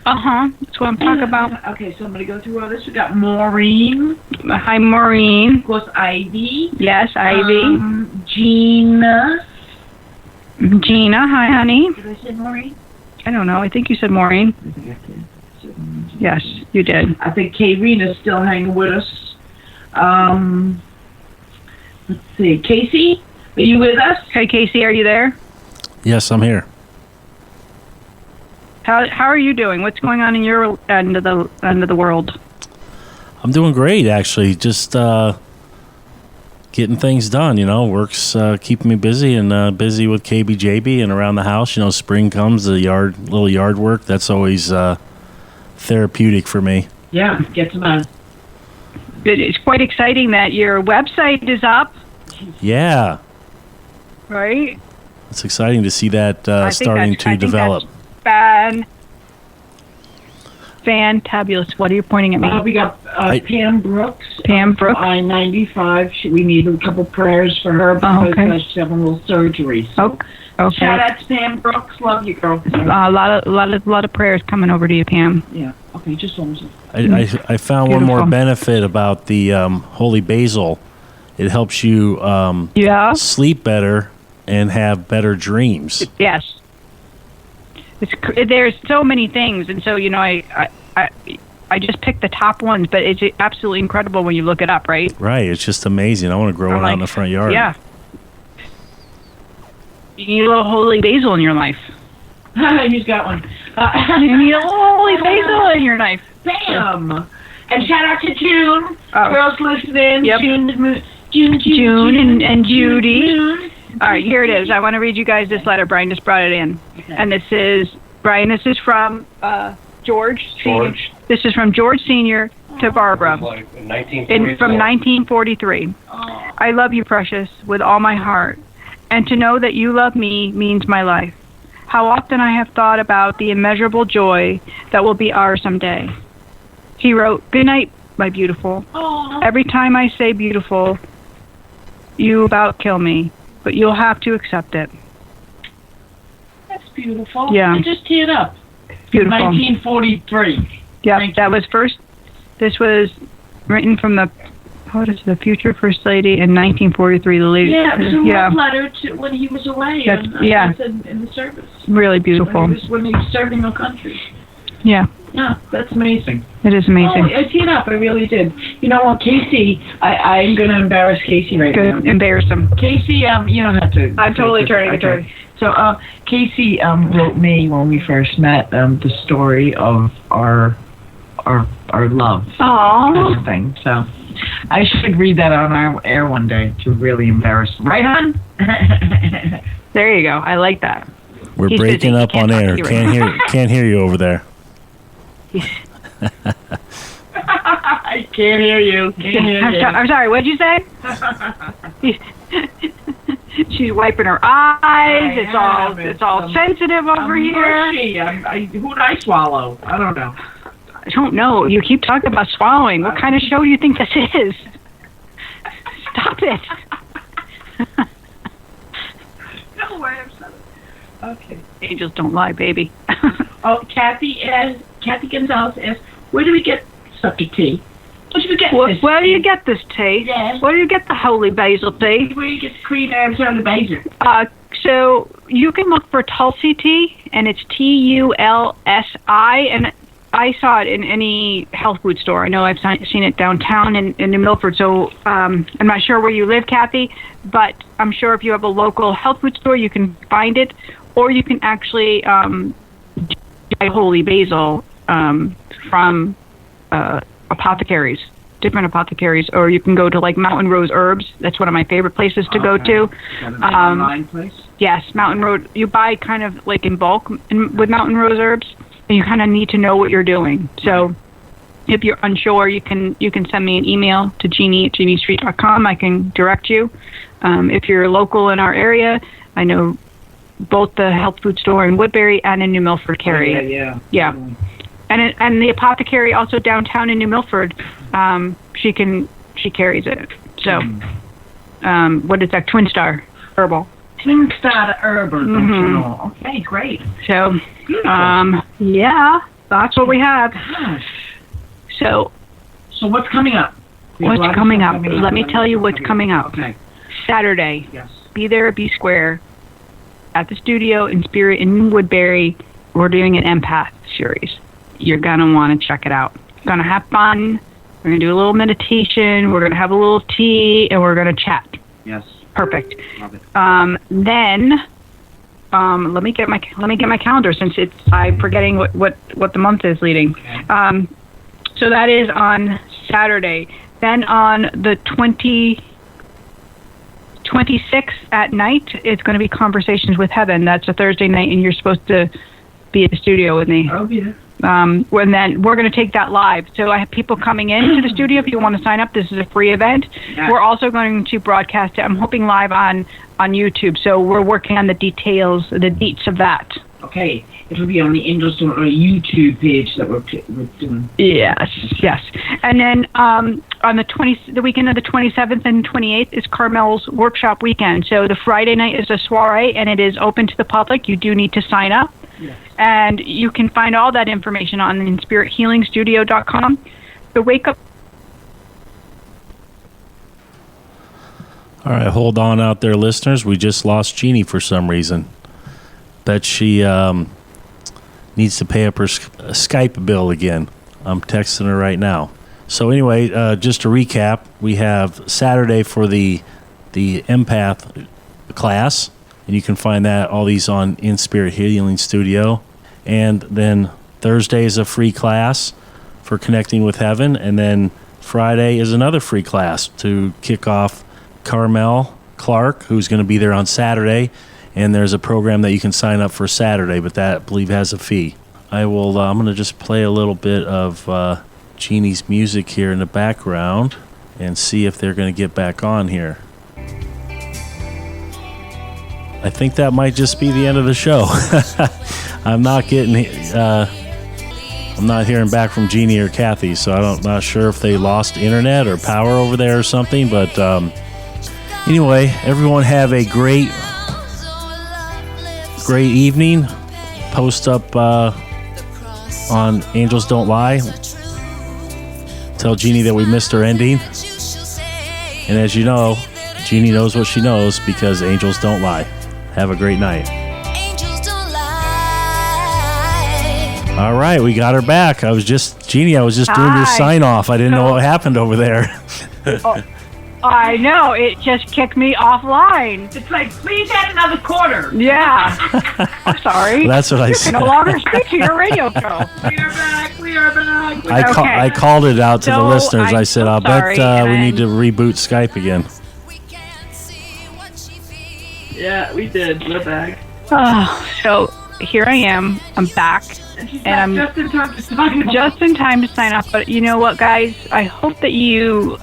That's what I'm talking about. Okay, so I'm going to go through all this. We got Maureen. Hi, Maureen. Of course, Ivy. Yes, Ivy. Gina. Gina. Hi, honey. Did I say Maureen? I don't know. I think you said Maureen. I think I did. Yes, you did. I think Karina's still hanging with us. Let's see. Casey, are you with us? Hey, Casey, are you there? Yes, I'm here. How are you doing? What's going on in your end of the world? I'm doing great, actually. Just getting things done. Work's keeping me busy and busy with KBJB and around the house. Spring comes, the little yard work. That's always therapeutic for me. Yeah, get some out. It's quite exciting that your website is up. Yeah. Right? It's exciting to see that starting to develop. Fantabulous. What are you pointing at me? We got Pam Brooks. Pam Brooks. I-95. We need a couple prayers for her because she's having a little surgery. So. Okay. Shout out to Pam Brooks. Love you, girl. A lot of prayers coming over to you, Pam. Yeah. Okay. Just one second. I found one more benefit about the Holy Basil. It helps you sleep better and have better dreams. Yes. There's so many things, and so I just picked the top ones, but it's absolutely incredible when you look it up, right? Right. It's just amazing. I want to grow it out in the front yard. Yeah. You need a little holy basil in your life. He's got one. You need a little holy basil in your life. Bam! And shout out to June. Girls listening. Yep. June and Judy. June. All right, here it is. I want to read you guys this letter. Brian just brought it in. Okay. And this is from George Sr. George. This is from George Sr. to Barbara. Like in 1943. From 1943. I love you, precious, with all my heart. And to know that you love me means my life. How often I have thought about the immeasurable joy that will be ours someday. He wrote, "Good night, my beautiful. Every time I say beautiful, you about kill me, but you'll have to accept it." That's beautiful. Yeah. I just teared up. Beautiful. 1943. Yeah, that was first. This was written from the future First Lady in 1943. The lady. Yeah, it was a love letter to when he was away. In the service. Really beautiful. When he was serving our country. Yeah. Yeah, that's amazing. It is amazing. I teared up. I really did. You know what, Casey? I'm going to embarrass Casey right now. Embarrass him. Casey, you don't have to. I'm totally turning it. Okay. So, Casey wrote me when we first met the story of our love. Aww. Thing. So, I should read that on our air one day to really embarrass him. Right, hon? There you go. I like that. We're He's breaking busy. up on air. Can't hear you over there. I can't hear you. I'm sorry. What'd you say? She's wiping her eyes. It's all sensitive over here. Who did I swallow? I don't know. I don't know. You keep talking about swallowing. What kind of show do you think this is? Stop it. No way. I'm sorry. Okay. Angels don't lie, baby. Kathy Gonzalez asks, where do we get such a tea? Where do we get this? Where do you get this tea? Yes. Where do you get the holy basil tea? Where do you get the cream herbs on the basil? So you can look for Tulsi tea, and it's TULSI, and I saw it in any health food store. I know I've seen it downtown in New Milford, so I'm not sure where you live, Kathy, but I'm sure if you have a local health food store, you can find it, or you can actually buy holy basil from apothecaries, different apothecaries, or you can go to like Mountain Rose Herbs. That's one of my favorite places to go to. Online place? Yes, Mountain Road. You buy kind of like in bulk with Mountain Rose Herbs, and you kind of need to know what you're doing. So if you're unsure, you can send me an email to Jeannie@JeannieStreet.com. I can direct you. If you're local in our area, I know both the health food store in Woodbury and in New Milford carry. Yeah. And the apothecary also downtown in New Milford, she carries it. So, what is that? Twin Star Herbal. Twin Star Herbal. Mm-hmm. Okay, great. So, yeah, that's what we have. Gosh. So what's coming up? What's coming up? Let me tell you what's coming up. Okay. Saturday. Yes. Be there, be square. At the studio in Spirit in Woodbury, we're doing an empath series. You're going to want to check it out. Going to have fun. We're going to do a little meditation. We're going to have a little tea, and we're going to chat. Yes. Perfect. Love it. Then Let me get my calendar since I'm forgetting what the month is leading. Okay. So that is on Saturday. Then on the 26th at night, it's going to be Conversations with Heaven. That's a Thursday night, and you're supposed to be at the studio with me. I'll be there. And then we're going to take that live. So I have people coming into the studio. If you want to sign up, this is a free event. Yeah. We're also going to broadcast it, I'm hoping, live on YouTube. So we're working on the details, the deets of that. Okay. It'll be on the Angels Don't Lie YouTube page that we're doing. Yes. And then on the weekend of the 27th and 28th is Carmell's workshop weekend. So the Friday night is a soiree, and it is open to the public. You do need to sign up. Yes. And you can find all that information on inspirithealingstudio.com. The Wake Up. All right, hold on out there, listeners. We just lost Jeannie for some reason. Bet she needs to pay up her Skype bill again. I'm texting her right now. So anyway, just to recap, we have Saturday for the empath class, and you can find all these on In Spirit Healing Studio. And then Thursday is a free class for Connecting with Heaven, and then Friday is another free class to kick off Carmell Clark, who's going to be there on Saturday. And there's a program that you can sign up for Saturday, but that, I believe, has a fee. I'm going to just play a little bit of Jeannie's music here in the background and see if they're going to get back on here. I think that might just be the end of the show. I'm not hearing back from Jeannie or Kathy, so I'm not sure if they lost internet or power over there or something. But anyway, everyone have a great evening. Post up on Angels Don't Lie. Tell Jeannie that we missed her ending. And as you know, Jeannie knows what she knows because angels don't lie. Have a great night. All right, we got her back. Jeannie, I was just doing your sign off. I didn't know what happened over there. I know, it just kicked me offline. It's like, please add another quarter. Yeah. I'm sorry. That's what I said. You can no longer speak to your radio show. We are back. I called it out to the listeners. I said, I'll bet we need to reboot Skype again. Yeah, we did. We're back. So here I am. I'm back. And I'm just in time to sign up. Just in time to sign up. But you know what, guys? I hope that you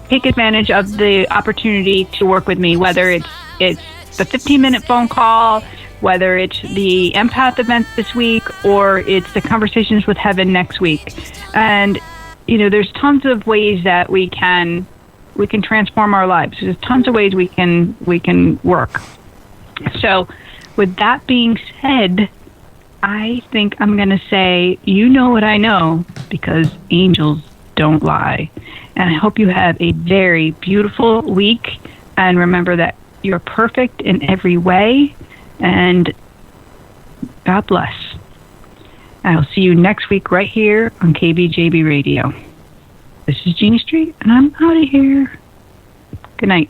take advantage of the opportunity to work with me, whether it's the 15-minute phone call, whether it's the empath event this week, or it's the Conversations with Heaven next week. And there's tons of ways that we can transform our lives. There's tons of ways we can work. So with that being said, I think I'm going to say, you know what I know, because angels don't lie. And I hope you have a very beautiful week. And remember that you're perfect in every way. And God bless. I'll see you next week right here on KBJB Radio. This is Jeannie Street, and I'm out of here. Good night.